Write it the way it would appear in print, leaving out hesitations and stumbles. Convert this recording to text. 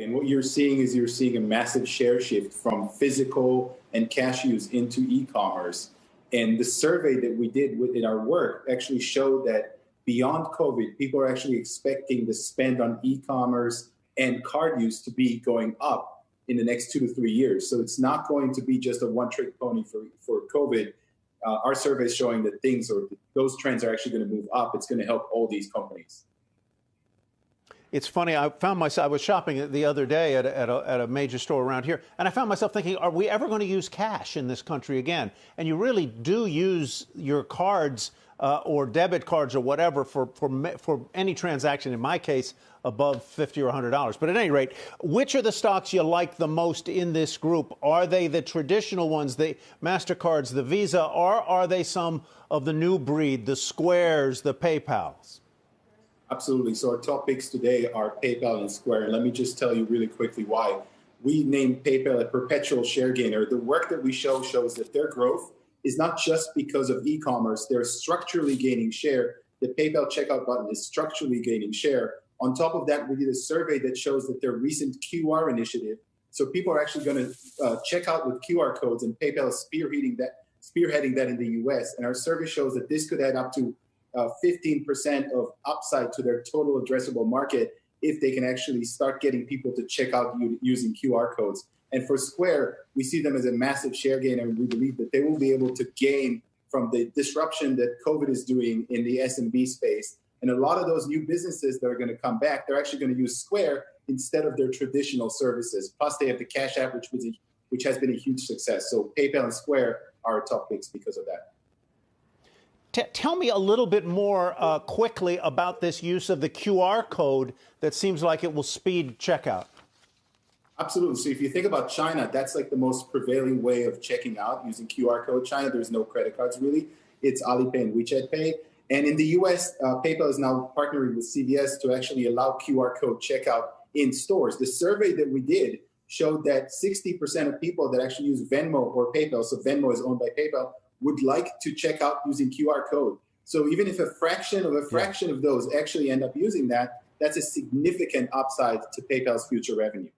Exactly. And what you're seeing a massive share shift from physical and cash use into e-commerce. And the survey that we did in our work actually showed that beyond COVID, people are actually expecting the spend on e-commerce and card use to be going up in the next 2 to 3 years. So it's not going to be just a one-trick pony for COVID. Our survey is showing that those trends are actually going to move up. It's going to help all these companies. It's funny, I was shopping the other day at a major store around here, and I found myself thinking, are we ever going to use cash in this country again? And you really do use your cards or debit cards or whatever for any transaction, in my case, above $50 or $100. But at any rate, which are the stocks you like the most in this group? Are they the traditional ones, the MasterCards, the Visa, or are they some of the new breed, the Squares, the PayPals? Absolutely. So our top picks today are PayPal and Square. And let me just tell you really quickly why. We named PayPal a perpetual share gainer. The work that we shows that their growth is not just because of e-commerce. They're structurally gaining share. The PayPal checkout button is structurally gaining share. On top of that, we did a survey that shows that their recent QR initiative, so people are actually going to check out with QR codes, and PayPal is spearheading that in the US. And our survey shows that this could add up to 15% of upside to their total addressable market if they can actually start getting people to check out using QR codes. And for Square, we see them as a massive share gainer, and we believe that they will be able to gain from the disruption that COVID is doing in the SMB space. And a lot of those new businesses that are going to come back, they're actually going to use Square instead of their traditional services. Plus, they have the Cash App, which has been a huge success. So PayPal and Square are our top picks because of that. Tell me a little bit more quickly about this use of the QR code that seems like it will speed checkout. Absolutely. So if you think about China, that's like the most prevailing way of checking out using QR code. China, there's no credit cards really. It's Alipay and WeChat Pay. And in the US, PayPal is now partnering with CVS to actually allow QR code checkout in stores. The survey that we did showed that 60% of people that actually use Venmo or PayPal, so Venmo is owned by PayPal, would like to check out using QR code. So even if a fraction of those actually end up using that, that's a significant upside to PayPal's future revenue.